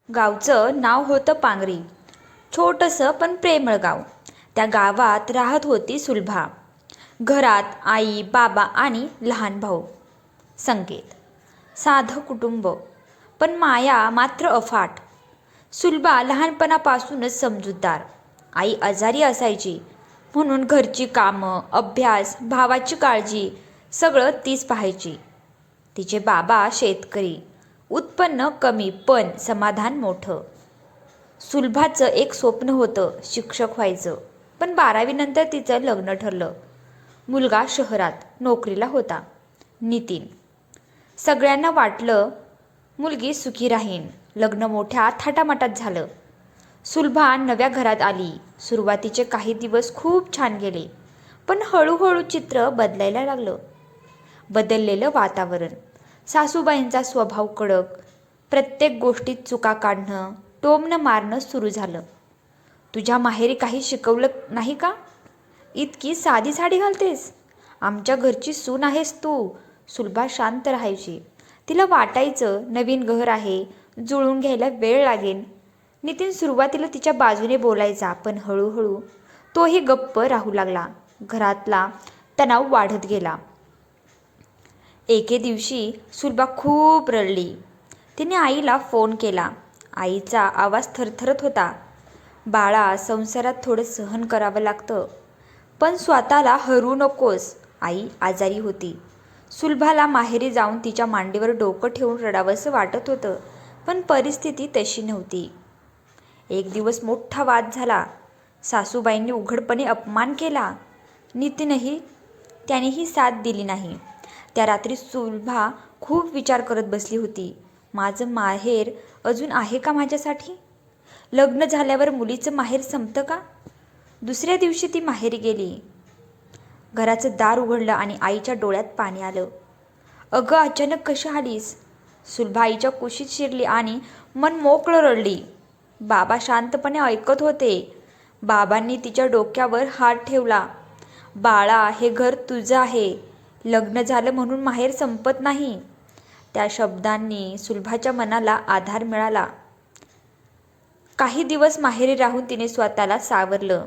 गावचं नाव होतं पांगरी. छोटंसं पण प्रेमळ गाव. त्या गावात राहत होती सुलभा. घरात आई, बाबा आणि लहान भाऊ संकेत. साधं कुटुंब, पण माया मात्र अफाट. सुलभा लहानपणापासूनच समजूतदार. आई आजारी असायची म्हणून घरची कामं, अभ्यास, भावाची काळजी सगळं तीच पाहायची. तिचे बाबा शेतकरी. उत्पन्न कमी पण समाधान मोठं. सुलभाचं एक स्वप्न होतं शिक्षक व्हायचं, पण 12वी नंतर तिचं लग्न ठरलं. मुलगा शहरात नोकरीला होता, नितीन. सगळ्यांना वाटलं मुलगी सुखी राहीन. लग्न मोठ्या थाटामाटात झालं. सुलभा नव्या घरात आली. सुरुवातीचे काही दिवस खूप छान गेले, पण हळूहळू चित्र बदलायला लागलं. बदललेलं वातावरण, सासूबाईंचा स्वभाव कडक, प्रत्येक गोष्टीत चुका काढणं, टोमणं मारणं सुरू झालं. तुझ्या माहेरी काही शिकवलं नाही का? इतकी साधी साडी घालतेस? आमच्या घरची सून आहेस तू. सुलभा शांत राहायची. तिला वाटायचं नवीन घर आहे, जुळून घ्यायला वेळ लागेल. नितीन सुरुवातीला तिच्या बाजूने बोलायचा, पण हळूहळू तोही गप्प राहू लागला. घरातला तणाव वाढत गेला. एके दिवशी सुलभा खूप रडली. तिने आईला फोन केला. आईचा आवाज थरथरत होता. बाळा, संसारात थोडं सहन करावं लागतं, पण स्वतःला हरू नकोस. आई आजारी होती. सुलभाला माहेरी जाऊन तिच्या मांडीवर डोकं ठेवून रडावंसं वाटत होतं, पण परिस्थिती तशी नव्हती. एक दिवस मोठा वाद झाला. सासूबाईंनी उघडपणे अपमान केला. त्यानेही साथ दिली नाही. त्या रात्री सुलभा खूप विचार करत बसली होती. माझं माहेर अजून आहे का माझ्यासाठी? लग्न झाल्यावर मुलीचं माहेर संपतं का? दुसऱ्या दिवशी ती माहेरी गेली. घराचं दार उघडलं आणि आईच्या डोळ्यात पाणी आलं. अगं, अचानक कशी आलीस? सुलभा आईच्या कुशीत शिरली आणि मन मोकळं रडली. बाबा शांतपणे ऐकत होते. बाबांनी तिच्या डोक्यावर हात ठेवला. बाळा, हे घर तुझं आहे. लग्न झालं म्हणून माहेर संपत नाही. त्या शब्दांनी सुलभाच्या मनाला आधार मिळाला. काही दिवस माहेरी राहून तिने स्वतःला सावरलं.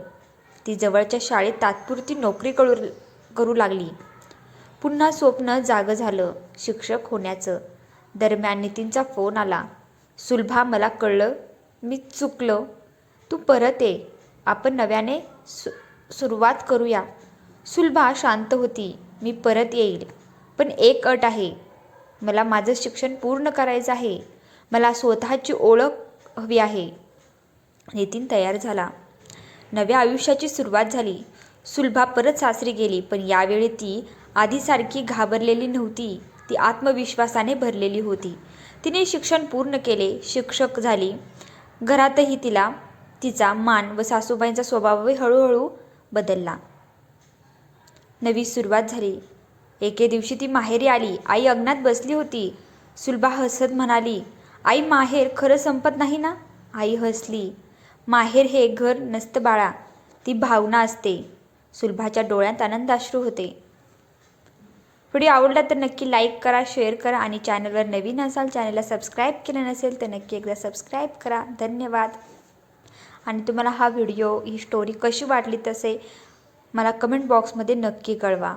ती जवळच्या शाळेत तात्पुरती नोकरी करू लागली. पुन्हा स्वप्न जागं झालं, शिक्षक होण्याचं. दरम्यान नितीनचा फोन आला. सुलभा, मला कळलं, मी चुकलो. तू परत ये. आपण नव्याने सुरुवात करूया. सुलभा शांत होती. मी परत येईल, पण एक अट आहे. मला माझं शिक्षण पूर्ण करायचं आहे. मला स्वतःची ओळख हवी आहे. नितीन तयार झाला. नव्या आयुष्याची सुरुवात झाली. सुलभा परत सासरी गेली, पण यावेळी ती आधीसारखी घाबरलेली नव्हती. ती आत्मविश्वासाने भरलेली होती. तिने शिक्षण पूर्ण केले, शिक्षक झाली. घरातही तिचा मान व सासूबाईंचा स्वभावही हळूहळू बदलला. नवी सुरुवात झाली. एके दिवशी ती माहेरी आली. आई अंगणात बसली होती. सुलभा हसत म्हणाली, आई, माहेर खरं संपत नाही ना? आई हसली. माहेर हे घर नसतं बाळा, ती भावना असते. सुलभाच्या डोळ्यात आनंदाश्रू होते. व्हिडिओ आवडला तर नक्की लाईक करा, शेअर करा आणि चॅनलवर नवीन असाल, चॅनलला सबस्क्राईब केलं नसेल तर नक्की एकदा सबस्क्राईब करा. धन्यवाद. आणि तुम्हाला हा व्हिडिओ, ही स्टोरी कशी वाटली तसे मला कमेंट बॉक्समध्ये नक्की कळवा.